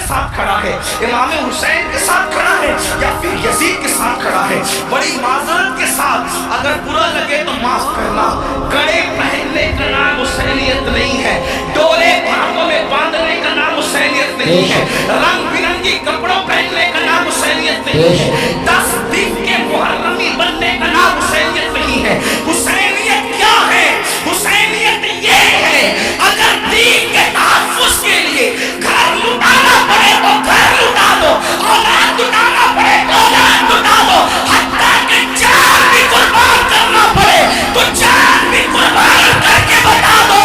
ساتھ کھڑا ہے، امام حسین کے ساتھ کھڑا ہے یا پھر یزید کے ساتھ کھڑا ہے؟ بڑی معذرت کے ساتھ اگر برا لگے تو معاف کرنا، کڑے پہننے کا نام حسینیت نہیں ہے، ڈورے ہاتھوں میں باندھنے کا نام حسینیت نہیں ہے، رنگ برنگی کپڑوں پہننے کا نام حسینیت نہیں ہے، 10 دن کے محرمی بننے کا نام حسینیت نہیں ہے۔ حسینیت کیا ہے؟ حسینیت یہ ہے اگر دین کے تحفظ کے لیے گھر لٹانا پڑے تو گھر لٹا دو، اولاد لٹانا پڑے تو اولاد لٹا دو، حتیٰ کہ جان بھی قربان کرنا پڑے تو جان بھی قربان کر کے بتا دو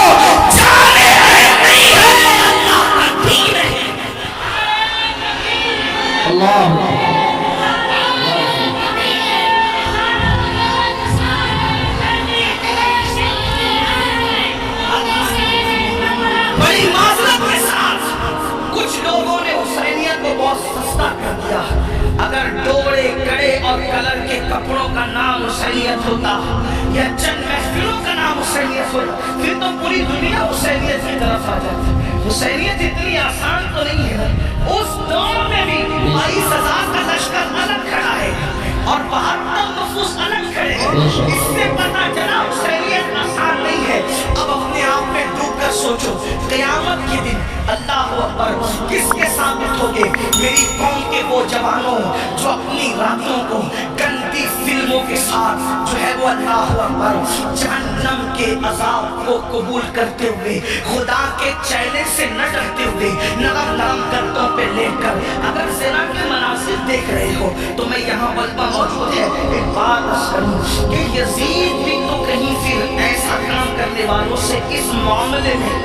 جان نہیں ہے، اللہ کا دین ہے۔ اللہ بڑی معذرت کے ساتھ کچھ لوگوں نے حسینیت کو بہت سستا کر دیا۔ اگر ڈوڑے کڑے اور کلر کے کپڑوں کا نام حسینیت ہوتا یا چند محفلوں کا نام حسینیت ہوتا پھر تو پوری دنیا حسینیت کی طرف آ جاتی۔ حسینیت اتنی آسان تو نہیں ہے، اس دور میں بھی 22,000 کا لشکر الگ کھڑا ہے اور 72 نفوس الگ کھڑے ہیں، اس سے پتہ چلا حسینیت آسان نہیں ہے۔ اب اپنے آپ میں ڈوب کر سوچو، قیامت کے دن اللہ اکبر کس کے ثابت ہوگے؟ میری قوم کے وہ جوانوں جو اپنی راتوں کو گندی فلموں کے ساتھ جو ہے وہ اللہ اکبر جہنم کے عذاب کو قبول کرتے ہوئے، خدا کے چیلنج سے نہ ڈرتے ہوئے، نرم نرم گردوں پہ لے کر اگر زنا کے مناظر دیکھ رہے ہو تو میں یہاں بلبہ موجود ہے ایک بات کروں کہ یزید بھی تو کہیں پھر ایسا کام کرنے والوں سے اس معاملے میں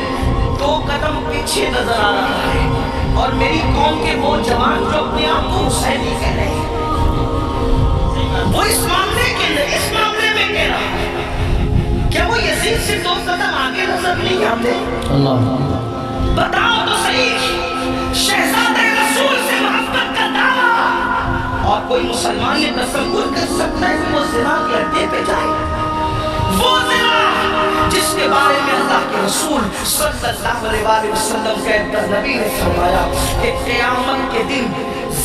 2 قدم پیچھے نظر آ رہا ہے، اور میری قوم کے وہ جوان جو اپنے آپ کو حسینی کہہ رہے ہیں وہ اس معاملے میں کہہ رہا ہے، کیا وہ یزید سے 2 قدم آگے نظر نہیں آتے؟ اللہ بتاؤ تو صحیح، شہزادہ رسول سے محبت کا دعویٰ، اور کوئی مسلمان یہ تصور کر سکتا ہے کہ وہ زنا کے اڈے پہ جائے؟ وہ زنا جس کے بارے میں اللہ کے رسول صلی اللہ علیہ وسلم کے نبی نے فرمایا کہ قیامت کے دن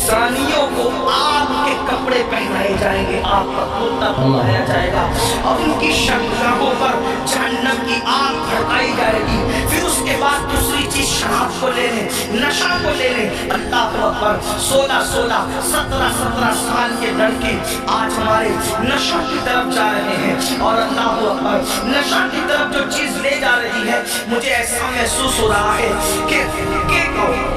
زانیوں کو آگ کے کپڑے پہنائے جائیں گے، آگ کا کرتا پہنایا جائے گا اور ان کی شرمگاہوں پر جہنم کی آگ بھڑکائی جائے گی۔ پھر اس کے بعد دوسری چیز شراب کو لے لیں، نشہ کو لے لیں۔ اللہ اکبر 16 17 سال کے لڑکے آج ہمارے نشہ کی طرف جا رہے ہیں، اور اللہ اکبر نشہ کی طرف جو چیز لے جا رہی ہے مجھے ایسا محسوس ہو رہا ہے کہ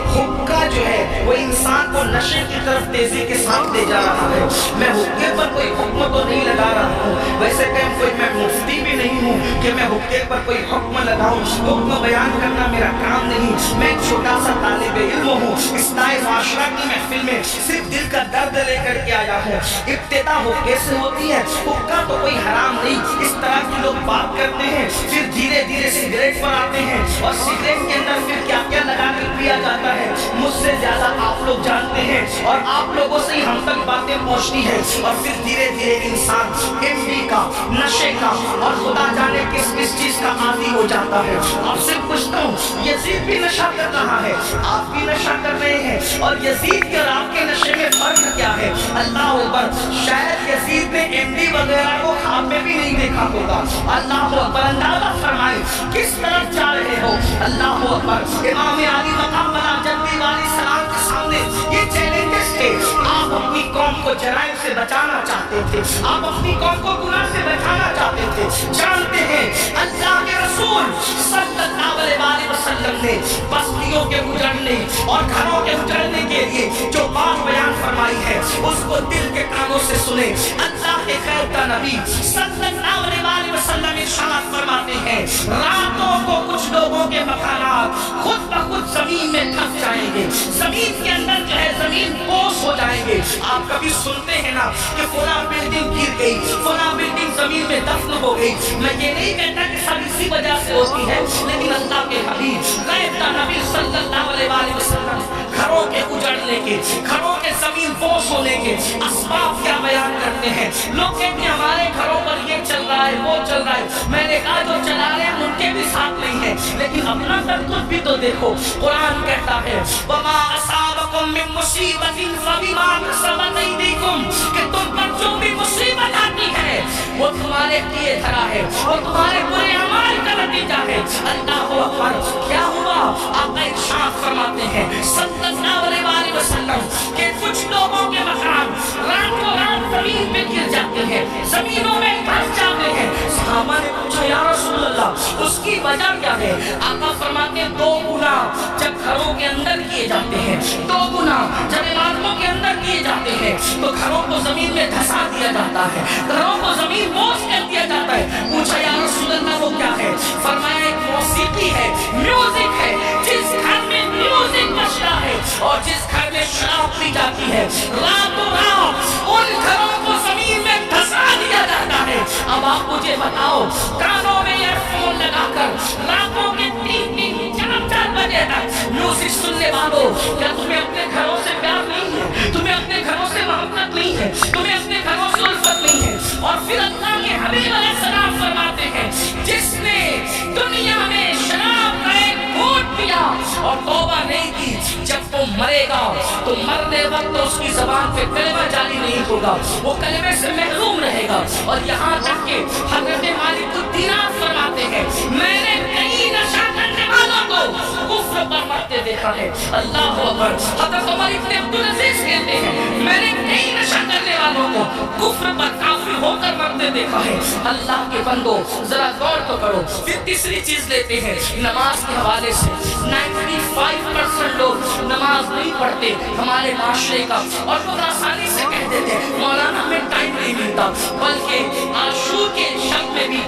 حقہ جو ہے وہ انسان کو نشے کی طرف تیزی کے ساتھ لے جا رہا ہے۔ میں حقے پر کوئی حکم تو نہیں لگا رہا ہوں، ویسے کہ کوئی میں مفتی بھی نہیں ہوں کہ میں حقے پر کوئی حکم لگاؤں، حکم بیان کرنا میرا کام نہیں، میں ایک چھوٹا سا طالب علم ہوں، اصلاح معاشرہ کی محفل میں صرف دل کا درد لے کر کے آیا ہوں۔ ابتدا حقے سے ہوتی ہے، حقہ تو کوئی حرام نہیں، اس طرح کی لوگ بات کرتے ہیں، پھر دھیرے دھیرے سگریٹ پر آتے ہیں، اور سگریٹ کے اندر پھر کیا کیا لگا کر پیا جاتا ہے مجھ سے زیادہ آپ لوگ جانتے ہیں، اور آپ لوگوں سے ہی ہم تک باتیں پہنچتی ہیں، اور پھر دھیرے دھیرے انسان MD کا، نشے کا، اور خدا جانے کس کس چیز کا عادی ہو جاتا ہے۔ آپ سے پوچھتا ہوں، یزید بھی نشہ کر رہا ہے، آپ بھی نشہ کر رہے ہیں، اور یزید کے اور آپ کے نشے میں فرق کیا ہے؟ اللہ اکبر، شاید یزید نے MD وغیرہ کو خواب میں بھی نہیں دیکھا ہوگا۔ اللہ اکبر، اندازہ فرمائیں کس طرف جا رہے ہو۔ اللہ اکبر، امام علی مقام بنا جدی والی سلام کے سامنے یہ چیلنجز تھے۔ آپ اپنی قوم کو جرائم سے بچانا چاہتے تھے، آپ اپنی قوم کو گناہ سے بچانا چاہتے تھے، جانتے ہیں اللہ کے رسول صلی اللہ علیہ وسلم نے بستیوں کے اجڑنے اور گھروں کے اجڑنے کے لیے جو بات بیان فرمائی ہے اس کو دل کے کانوں سے سنیں۔ اللہ کے خیر کا نبی صلی اللہ علیہ وسلم ارشاد فرماتے ہیں راتوں کو کچھ لوگوں کے مکانات خود بخود زمین میں دھس جائیں گے، زمین کے اندر جو ہے زمین بوس ہو جائیں گے۔ آپ کبھی سنتے ہیں نا کہ فلاں بلڈنگ گر گئی، فلاں بلڈنگ زمین میں دفن ہو گئی۔ میں یہ نہیں کہتا کہ سب اسی وجہ سے ہوتی ہے، لیکن اللہ کے حبیب غیب کا نبی صلی اللہ علیہ وسلم گھروں کے اجڑنے کے، گھروں کے زمین بوس ہونے کے اسباب کیا بیان کرتے ہیں۔ لوگ کہتے ہیں ہمارے گھروں پر یہ چل رہا ہے، وہ چل رہا ہے۔ میں نے کہا جو چلا رہے ہیں ان کے بھی ساتھ نہیں ہے، لیکن اپنا ترتب بھی تو دیکھو۔ قرآن کہتا ہے وَمَا أَصَابَ असाबकुम मिन मुसीबतिन फबिमा कसबत अयदीकुम, कि तुम पर जो भी मुसीबत आती है वो तुम्हारे किए धरा है, वो तुम्हारे बुरे अमाल का नतीजा है। अल्लाह अकबर। क्या हुआ? आप इरशाद फरमाते हैं सल्लल्लाहु अलैहि वसल्लम कि कुछ लोगों के मकान रातों रात जमीन पे गिर जाते हैं, जमीनों में धंस जाते हैं। सहाबा ने पूछा या रसूल अल्लाह उसकी वजह क्या है? आका फरमाते हैं दो गुना जब घरों के अंदर किए जाते हैं, दो गुना जब इमारतों के अंदर किए जाते हैं तो घरों को जमीन में धंसा दिया जाता है, घरों को जमीन बोझ कर दिया जाता है। पूछा या रसूल अल्लाह वो क्या है? फरमाया एक मौसीकी है, म्यूजिक है। जिस घर में म्यूजिक बजता है और जिस घर में शराब पी जाती है, रातों रात उन घरों को जमीन में धंसा दिया जाता है। अब आप मुझे बताओ, कानों में ईयरफोन लगाकर रातों के 3-3, 4-4 बजे तक म्यूजिक सुनने वालों, क्या तुम्हें अपने घरों से प्यार नहीं है? तुम्हें अपने घरों से मोहब्बत नहीं है? तुम्हें अपने घरों से उल्फत नहीं है? और फिर अल्लाह के हबीब अलैहिस्सलाम फरमाते हैं जिसने दुनिया में शराब का एक घूंट पिया और तौबा नहीं की, जब वो मरेगा तो मरने वक्त तो उसकी जबान पे कलमा जारी नहीं होगा, वो कलमे से महरूम रहेगा। और यहाँ तक के हजरत मालिकुद्दीन फरमाते हैं मैंने कई नशा करने वालों को कुफ्र पर मरते देखा है। अल्लाह अकबर। हजरत उमर इब्न अब्दुल अजीज कहते हैं मैंने कई नशा करने वालों को कुफ्र पर काफिर होकर मरते देखा है। अल्लाह के बंदो जरा गौर तो करो। फिर तीसरी चीज लेते हैं नमाज के हवाले से। 95% लोग नमाज नहीं पढ़ते हमारे माशरे का, और लोग आसानी से कह देते हैं मौलाना हमें टाइम नहीं मिलता। बल्कि आशूर के शब में भी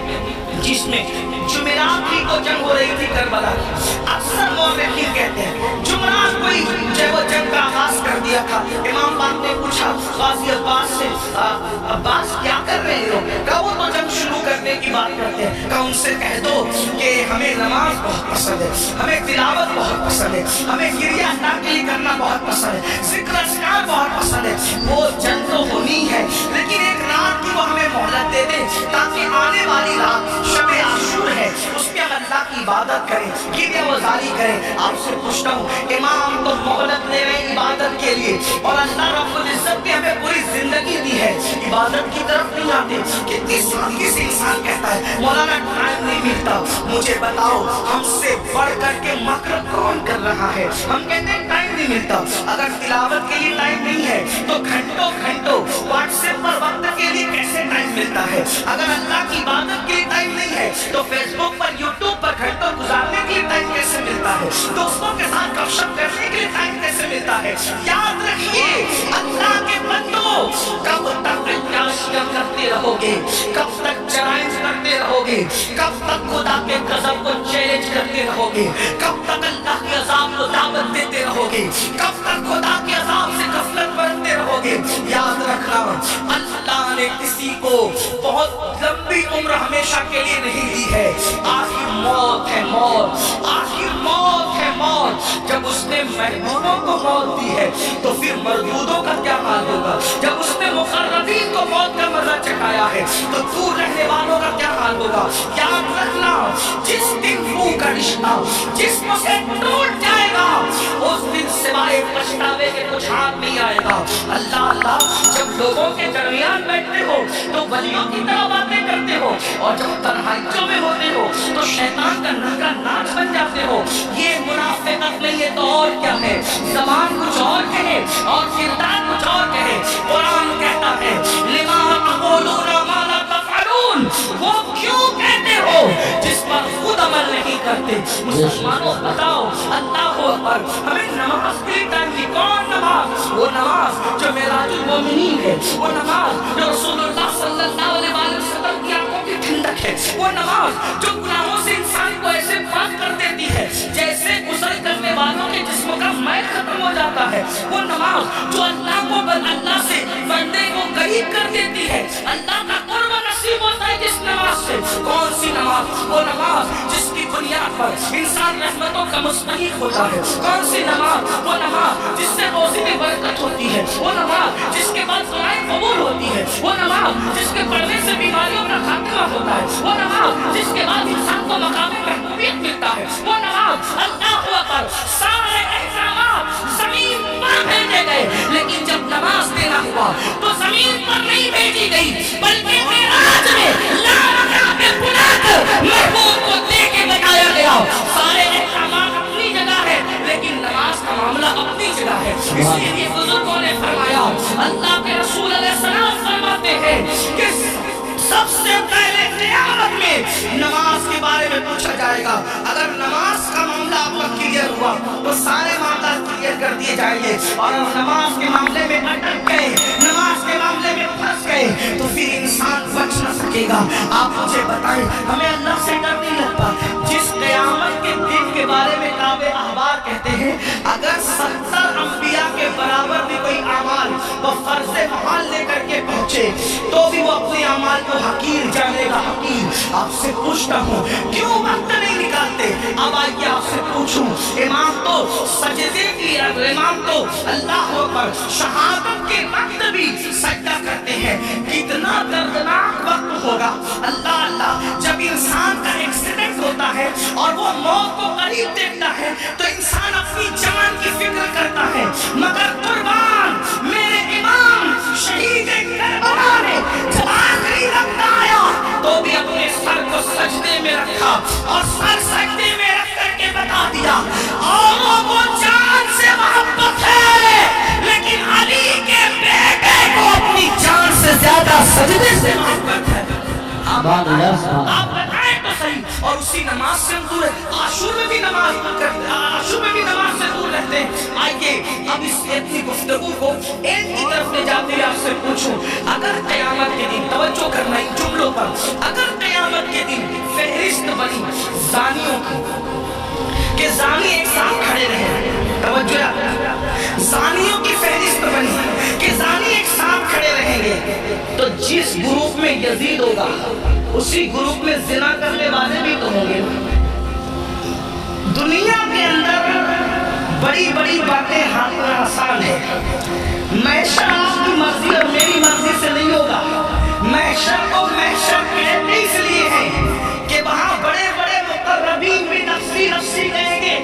जिसमें जुमेरात ही को जंग हो रही थी करबला, अक्सर मौलवीन कहते हैं जुमेरात कोई जब वो जंग का आगाज कर दिया था। इमाम पाक ने पूछा गाजी अब्बास से अब्बास क्या कर रहे हो? कहा वो तो जंग शुरू करने की बात करते हैं। कहा उनसे कह दो कि हमें नमाज बहुत पसंद है, हमें तिलावत बहुत पसंद है, हमें गिरिया अल्लाह के लिए करना बहुत पसंद है, जिक्र अस्कार बहुत पसंद है। वो जंग तो होनी है लेकिन एक रात की वो हमें मोहलत दे दे ताकि आने वाली रात शब आशूर है उसमें हम अल्लाह की इबादत करें, गिरिया वज़ारी करें। आपसे पूछता हूँ इमाम तो मोहलत ले रहे इबादत के लिए और अल्लाह रब्बुल इज्जत ने हमें पूरी जिंदगी दी है, इबादत की तरफ नहीं आते। कितनी सादगी से इंसान कहता है मौलाना टाइम नहीं मिलता। मुझे बताओ हमसे बढ़ करके मकर कौन कर रहा है? हम कहते हैं टाइम नहीं मिलता। अगर तिलावत के लिए टाइम नहीं है तो घंटों घंटों व्हाट्सएप पर वक्त के लिए कैसे टाइम मिलता है? अगर अल्लाह की इबादत के लिए टाइम नहीं है तो फेसबुक पर यूट्यूब पर घंटों गुजारने के लिए टाइम कैसे मिलता है? दोस्तों के साथ गपशप करने के लिए टाइम कैसे मिलता है? याद रखिए अल्लाह के बंदो, कब तक अय्याशियां करते रहोगे? कब तक चैलेंज करते रहोगे? कब तक खुदा के गजब को चैलेंज करते रहोगे? कब तक अल्लाह के अजाब को दावत देते रहोगे? कब तक खुदा के अजाब से गफलत बरतते रहोगे? याद रखना अल्लाह ने किसी को बहुत लंबी उम्र हमेशा के लिए नहीं दी है। आखिर मौत है मौत, आखिर मौत है मौत। जब उसने महमूदों को मौत दी है तो फिर मरदूदों का क्या हाल होगा? जब उसने मुकर्रबीन को मौत का मजा चखाया है तो दूर रहने वालों का क्या हाल होगा? याद रखना जिस दिन मुंह का रिश्ता जिस्म से टूट जाएगा उस दिन सिवाय पछतावे के कुछ हाथ नहीं आएगा। अल्लाह अल्लाह जब लोगों के दरमियान बैठते हो तो वलियों की तरह बातें करते हो और जब तन्हाइयों में होते हो तो शैतान का नंगा नाच बन जाते हो। ये मुनाफिकत नहीं है तो और क्या है? ज़बान कुछ और कहे और किरदार कुछ और कहे। कुरान कहता है लिमा तक़ूलूना मा ला तफ़अलून, वो क्यों कहते हो जिस पर खुद अमल नहीं करते। मुसलमानों बताओ अल्लाहु अकबर, हमें नमाज के लिए टाइम दी। कौन नमाज? वो नमाज जो मेराजुल मोमिनीन है, वो नमाज जो रसूलुल्लाह सल्लल्लाहु अलैहि वसल्लम की आंखों की ठंडक है, वो नमाज जो गुनाहों से इंसान को ऐसे पाक कर देती है जैसे गुस्ल करने वालों के जिस्म का मैल खत्म हो जाता है, वो नमाज जो अल्लाह को अल्लाह से बंदे को करीब कर देती है, अल्लाह का कुर्ब नसीब होता है जिस नमाज से। कौन सी नमाज? वो नमाज जिसकी बुनियाद पर इंसान रहमतों का मुस्तहिक होता है। कौन सी नमाज? वो नमाज जिससे रोज़ी में बरकत होती है, वो नमाज जिसके बाद दुआएं कबूल होती है, वो नमाज जिसके पढ़ने से बीमारियों का खात्मा होता है, वो नमाज जिसके बाद इंसान को मकाम महबूबियत मिलता है, वो नमाज अल्लाह अकबर। सारे एहसानात ज़मीन पर जगह अपनी जगह है। इसलिए बुजुर्गों ने फरमाया, अल्लाह के रसूल अलैहिस्सलाम फरमाते हैं कि सबसे पहले क़यामत में नमाज के बारे में पूछा जाएगा। अगर नमाज का मामला आपका क्लियर हुआ तो सारे मामला क्लियर कर दिए जाएंगे, और अगर नमाज के मामले में अटक गए, नमाज के मामले में फंस गए, तो फिर इंसान बच न सकेगा। आप मुझे बताएं, हमें अल्लाह से डर नहीं लगता? जिस क़यामत के दिन के बारे में काबे अहबार कहते हैं, अगर 70 अंबिया के बराबर भी कोई अमाल वो फर्ज महाल लेकर के पहुंचे तो भी वो अपने अमाल को हकीर जानेगा, हकीर। आपसे पूछता हूँ, क्यों वक्त नहीं निकालते? अब आइए आपसे पूछूं, इमाम तो सजदे की, इमाम तो अल्लाह पर शहादत के वक्त भी सजदा करते हैं। कितना दर्दनाक वक्त होगा। अल्लाह अल्लाह, जब इंसान का एक्सीडेंट होता है और वो मौत को करीब देखता है तो इंसान अपनी जान की फिक्र करता है, मगर कुर्बान मेरे इमाम शहीद करबला ने जब आखिरी वक्त आया तो भी अपने सर को सजदे में रखा और सर सजदे में रख करके बता दिया, औरों को जान से मोहब्बत है लेकिन अली के बेटे को अपनी जान से ज्यादा सजदे से मोहब्बत है। आप बताएं तो सही। और उसी नमाज से दूर है, आशूर में भी नमाज करते, आशूर में भी नमाज से दूर रहते हैं। आइए अब इस अपनी गुफ्तगू को एक की तरफ ले जाते हुए आपसे पूछूं, अगर क़यामत के दिन, तवज्जो करना इन जुमलों पर, अगर क़यामत के दिन फहरिस्त बनी ज़ानियों की कि ज़ानी एक साथ खड़े रहे, तवज्जो, ज़ानियों की फहरिस्त बनी कि ज़ानी एक साथ खड़े रहेंगे, तो जिस ग्रुप में यजीद होगा उसी ग्रुप में जिना करने वाले भी तो होंगे। दुनिया के अंदर बड़ी बड़ी बातें हाथ में आसान है। मैशर आपकी मर्जी और मेरी मर्जी से नहीं होगा। मैशर को मैशर कहते इसलिए है कि वहां बड़े बड़े मुक़र्रबीन भी नफ्सी नफ्सी कहेंगे।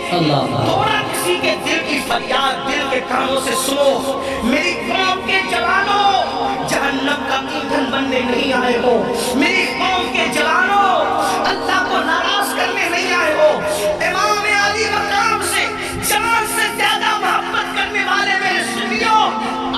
थोड़ा किसी के दिल की फरियाद दिल के कानों से सुनो, मेरी कौम के जवानों, जहन्नम का ईंधन बनने नहीं आए हो। मेरी कौम के जवानों, अल्लाह को नाराज करने नहीं आए हो। इमाम अली मकाम से जान से ज्यादा मोहब्बत करने वाले मेरे सुनियो,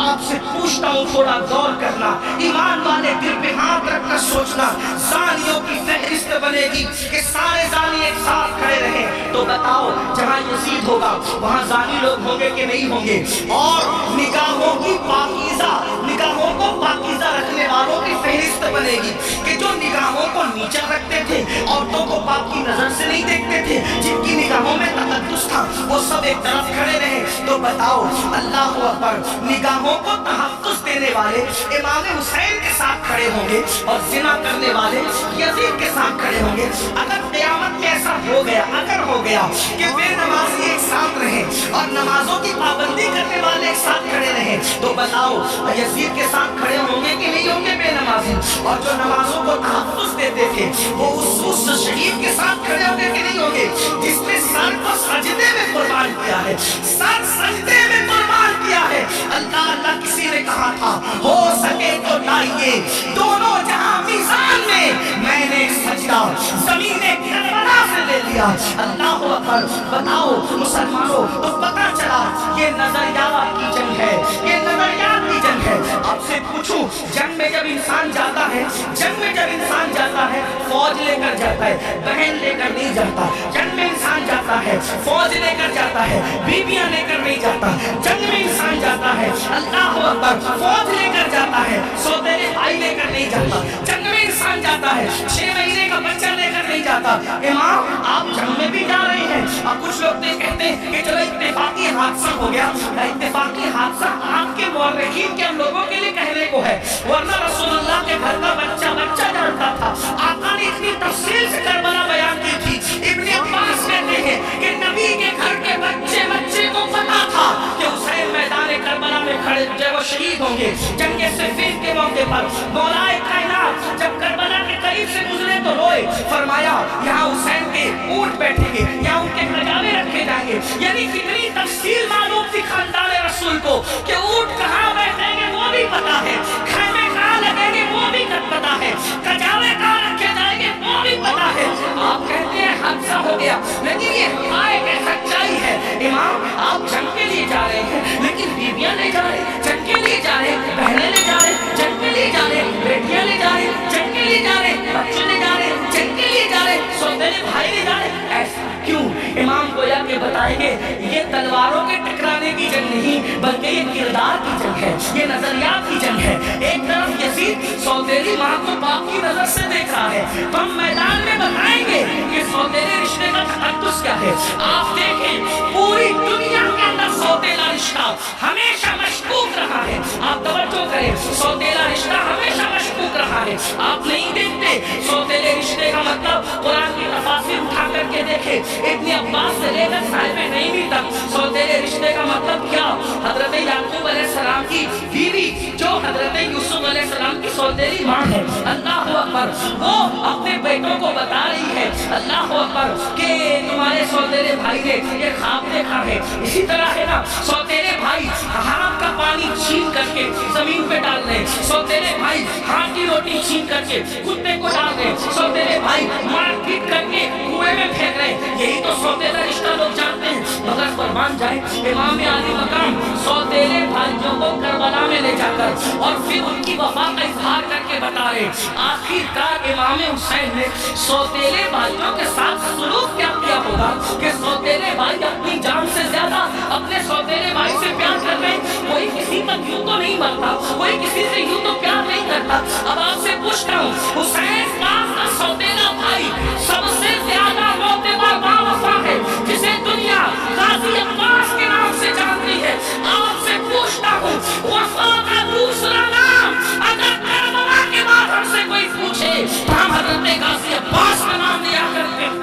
आपसे पूछता हूँ, थोड़ा गौर करना, ईमान वाले दिल पे हाथ रखकर सोचना। ज़ानियों की फहरिस्त बनेगी कि सारे ज़ानी एक साथ खड़े रहे, तो बताओ जहाँ यजीद होगा वहाँ ज़ानी लोग होंगे कि नहीं होंगे? और निगाहों की पाकीज़ा, निगाहों को पाकीज़ा रखने वालों की फहरिस्त बनेगी कि जो निगाहों को नीचा रखते थे, औरतों को पाक की नजर से नहीं देखते थे, जिनकी निगाहों में तकद्दुस था, वो सब एक तरफ खड़े रहे। तो बताओ, अल्लाह अकबर, निगाहों को तहफ़्फ़ुज़ देने वाले इमाम हुसैन के साथ खड़े होंगे और ज़िना करने वाले यज़ीद के साथ खड़े होंगे। अगर क़यामत में ऐसा हो गया, अगर हो गया कि बेनमाज़ी एक साथ रहे और नमाजों की पाबंदी करने वाले एक साथ खड़े रहे, तो बताओ यज़ीद के साथ खड़े होंगे कि नहीं होंगे बेनमाज़ी? और जो नमाजों को तहफ़्फ़ुज़ देते थे वो उस शहीद के साथ खड़े होंगे कि नहीं होंगे, जिसने सर को सजदे में कुर्बान किया है, सर सजदे में कुर्बान किया है। अल्लाह अल्लाह किसी ने कहा था, हो सके तो लाइए दोनों जहां मीज़ान में, मैंने सजदा ज़मीने करबला से ले लिया। अल्लाह अकबर। बताओ मुसलमानों, तो पता चला ये नजरियात की जंग है, ये नजरियात की जंग है। आपसे पूछूं, जंग में जब इंसान जाता है, जंग में जब इंसान जाता है फौज लेकर जाता है, बहन लेकर नहीं जाता। जंग में इंसान जाता है फौज लेकर जाता है, बीबियां लेकर नहीं जाता। जंग में इंसान जाता है, अल्लाह अकबर, फौज लेकर जाता है, सौतेले भाई लेकर नहीं जाता। जंग में इंसान जाता है 6 महीने का बच्चा लेकर नहीं जाता। इमाम, आप जंग में भी जा रहे हैं। अब कुछ लोग तो कहते हैं कि चलो इत्तेफाकी हादसा हो गया। इत्तेफाकी हादसा आपके मुअर्रिखीन के हम लोगों के लिए कहने को है, वरना रसूलुल्लाह के घर का बच्चा बच्चा जानता था। आका ने इतनी तफसील से करबला बयान की थी। इब्ने अब्बास कहते हैं कि नबी के घर के बच्चे बच्चे को पता था कि हुसैन मैदान करबला में खड़े जब वो शहीद होंगे जंगे सिफ़ीन के मौके पर। मौलाए कायनात जब करबला के करीब से गुजरे तो रोए, फरमाया यहाँ हुसैन के ऊंट बैठेंगे, यहाँ उनके कजावे रखे जाएंगे। यानी कितनी तफसील मालूम थी खानदान रसूल को कि ऊंट कहाँ बैठेंगे वो भी पता है, खैमे कहाँ लगेंगे वो भी पता है, कजावे कहाँ रखे जाएंगे वो भी पता है। आप कहते हैं हादसा हो गया, लेकिन ये हमारे के सच्चाई है। ہے امام آپ جنگ کے لیے جا رہے ہیں لیکن بیویاں لے جا رہے, جنگ کے لیے جا رہے, بہنیں لے جا رہے, جنگ کے لیے جا رہے, بیٹیاں لے جا رہے, جنگ کے لیے جا رہے, بچے لے جا رہے, جنگ کے لیے جا رہے, سوتیلے بھائی لے جا رہے. ایسا کیوں؟ امام گویا کہ بتائیں گے یہ تلواروں کے ٹکرانے کی جنگ نہیں بلکہ یہ کردار کی جنگ ہے, یہ نظریات کی جنگ ہے. ایک طرف یزید سوتیلی ماں کو باپ کی نظر سے دیکھ رہا ہے, تو ہم میدان میں بتائیں گے کہ سوتیلے رشتے کا تقدس کیا ہے. آپ دیکھیں پوری دنیا کے اندر سوتیلا رشتہ ہمیشہ مشکوک رہا ہے. آپ توجہ کریں, سوتیلا رشتہ ہمیشہ مشکوک رہا ہے. آپ نہیں دیکھتے سوتیلے رشتے کا مطلب قرآن کی تفاسیر اٹھا کر کے دیکھیں, ابن عباس سے لے کر صاحب نعیمی تک سوتیلے رشتے کا مطلب کیا. حضرت یعقوب علیہ السلام کی بیوی جو حضرت یوسف علیہ السلام کی سوتیلی ماں ہے, اللہ اکبر, وہ اپنے بیٹوں کو بتا رہی ہے اللہ اکبر کہ تمہارے سوتیلے بھائی نے یہ خواب دیکھا ہے. اسی طرح ہے نا سوتیلے بھائی حرام کا پانی چھین کر کے زمین پہ ڈال رہے, سوتیلے بھائی حرام کی روٹی چھین کر کے کتے کو ڈال رہے, سوتیلے بھائی مار پیٹ کر کے کنویں میں پھینک رہے. یہی تو سوتیلا رشتہ لوگ جانتے ہیں. مگر قربان جائے امام علی مقام سوتیلے بھائیوں کو کربلا میں لے جا کر اور پھر ان کی وفا کا اظہار کر کے بتا رہے. آخر کار امام حسین نے سوتیلے بھائیوں کے ساتھ سلوک کیا کیا ہوگا کہ سوتیلے بھائی اپنی جان سے زیادہ اپنے سوتیلے بھائی سے پیار کر رہے. کوئی کسی تک یوں تو نہیں مرتا, کوئی کسی سے یوں تو پیار نہیں کرتا. اب آپ سے پوچھتا ہوں حسین پاک کا سوتیلا بھائی سب سے زیادہ موتبار باوفا ہے جسے دنیا غازی عباس کے نام سے جانتی ہے. آپ سے پوچھتا ہوں وفا کا دوسرا نام اگر کربلا کے بعد ہم سے کوئی پوچھے تو ہم حضرت غازی عباس کا نام دیا کرتے ہیں.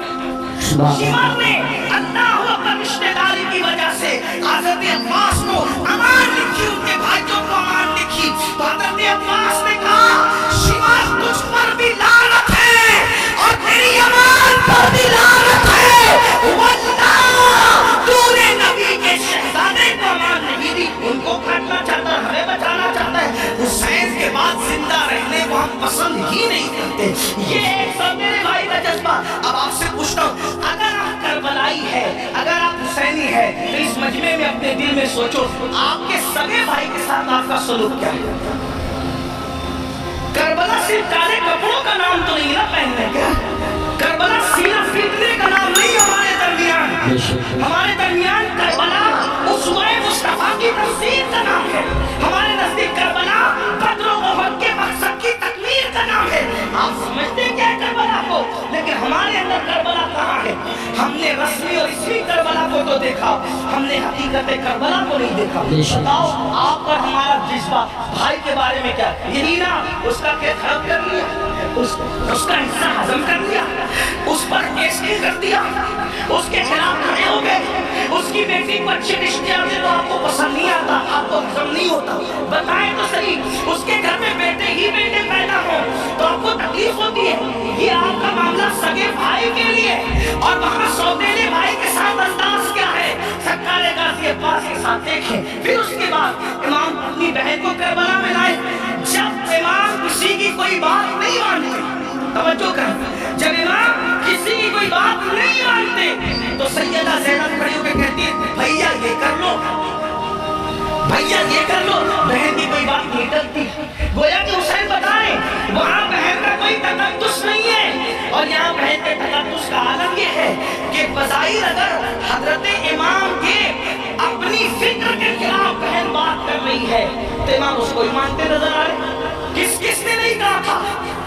شمار نے اللہ اکبر رشتہ داری کی وجہ سے حضرت عباس کو امان لکھی, ان کے بھائیوں کو امان لکھی. تو حضرت عباس نے کہا شمار تجھ پر بھی لعنت ہے اور تیری امان پر بھی لعنت ہے, واللہ تو نے نبی کے شہزادے کو امان نہیں دی. ان کو کاٹنا چاہتا ہے, ہمیں بچانا چاہتا ہے. حسین کے بعد زندہ رہنے کو ہم پسند ہی نہیں کرتے. یہ ایک سوتیلے بھائی کا جذبہ. اب آپ سے پوچھتا ہوں اگر آپ کربلائی ہے, اگر آپ حسینی ہے, تو اس مجمع میں اپنے دل میں سوچو آپ کے سگے بھائی کے ساتھ آپ کا سلوک کیا ہے. کربلا صرف کالے کپڑوں کا نام تو نہیں نا پہننے کا, کربلا سینہ پیٹنے کا نام نہیں. ہمارے درمیان ہمارے درمیان کربلا اسوہ مصطفیٰ کی تفسیر کا نام ہے. ہمارے نزدیک کربلا بدر و احد کے مقصد کی تکمیل کا نام ہے. آپ سمجھتے کیا ہے کربلا کو, لیکن ہمارے اندر کربلا کہاں ہے. ہم نے رسمی اور اسمی کربلا کو تو دیکھا, ہم نے حقیقت کربلا کو نہیں دیکھا. بتاؤ آپ پر ہمارا جذبہ بھائی کے بارے میں کیا, یہی نا اس کا کیس خراب کر لیا, اس کا حصہ ہضم کر لیا, اس پر کیسنگ کر دیا, اس کے خلاف کھڑے ہو گئے, اس کی بیٹی کو اچھے رشتے آتے تو آپ کو پسند نہیں آتا, آپ کو ہضم نہیں ہوتا. بتائیں تو صحیح اس کے گھر میں بیٹے ہی بیٹے پیدا ہوں تو آپ کو تکلیف ہوتی ہے. یہ آپ کا معاملہ سگے بھائی کے لیے, اور وہاں سوتیلے بھائی کے ساتھ انداز کیا ہے. سرکار غازی عباس کے ساتھ دیکھیں. پھر اس کے بعد امام اپنی بہن کو کربلا میں لائے. جب امام کسی کی کوئی بات نہیں مانتے, توجہ کریں, جب امام کسی کی کوئی بات نہیں مانتے تو سیدہ زینب کھڑی ہو کے کہتی ہے بھیا یہ کر لو, بھیا یہ کر لو. بہن کی کوئی بات نہیں ٹلتی. گویا کہ حسین بتائیں وہاں بہن کا کوئی تقدس نہیں ہے, اور یہاں بہن کے تقدس کا عالم یہ ہے کہ بظاہر اگر حضرت امام کے اپنی فکر کے خلاف بہن بات کر رہی ہے تو امام اس کو ہی مانتے نظر آ رہے. کس نے نہیں کہا تھا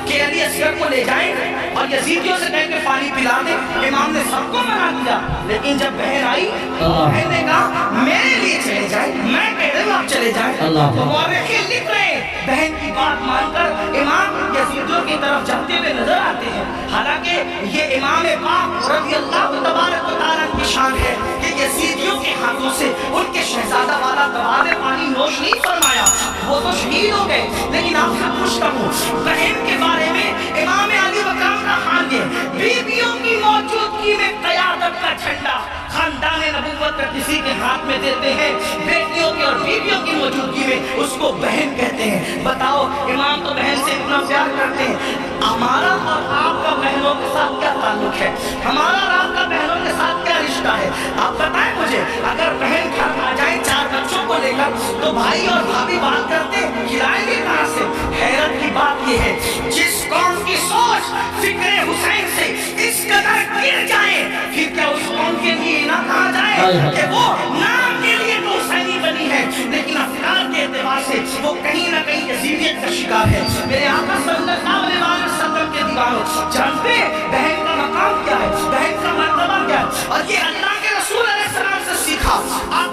کہ علی اصغر کو لے جائیں اور یزیدیوں سے کہہ کے پانی پلا دیں. امام نے سب کو منع کیا, لیکن جب بہن آئی بہن نے کہا میرے لیے چلے جائیں, میں کہہ رہا ہوں آپ چلے جائیں. تو مورخین لکھ رہے ہیں بہن کی بات مان کر امام یزیدیوں کی طرف جاتے ہوئے نظر آتے ہیں. حالانکہ یہ امام پاک رضی اللہ تبارک و تعالیٰ کی شان ہے کہ یزیدیوں کے ہاتھوں سے ان کے شہزادہ والا دبا میں پانی نوش نہیں فرمایا, وہ تو شہید ہو گئے. لیکن آپ سے پوچھتا ہوں بہن کے بارے میں امام علی مقام کا خان یہ بیویوں کی موجودگی میں قیادت کا جھنڈا خاندان نبوت کا کسی کے ہاتھ میں دیتے ہیں, بیٹیوں کی اور بیویوں کی موجودگی میں اس کو بہن کہتے ہیں. بتاؤ امام تو بہن سے اتنا پیار کرتے ہیں, ہمارا اور آپ کا بہنوں کے ساتھ کیا تعلق ہے, ہمارا اور آپ کا بہنوں کے ساتھ کیا رشتہ ہے. آپ بتائیں مجھے سوچ فکر حسین سے اس قدر گر جائے، پھر کیا اس قوم کے لیے نہ کہا جائے کہ وہ نام کے لیے تو حسینی بنی ہے لیکن افکار کے اعتبار سے وہ کہیں نہ کہیں یزیدیت کا شکار ہے؟ میرے آقا صلی اللہ علیہ وسلم کے دیوانوں، جانتے بہن کا مقام کیا ہے، بہن کا مرتبہ کیا ہے، اور یہ اللہ کے رسول علیہ السلام سے سیکھا۔ آقا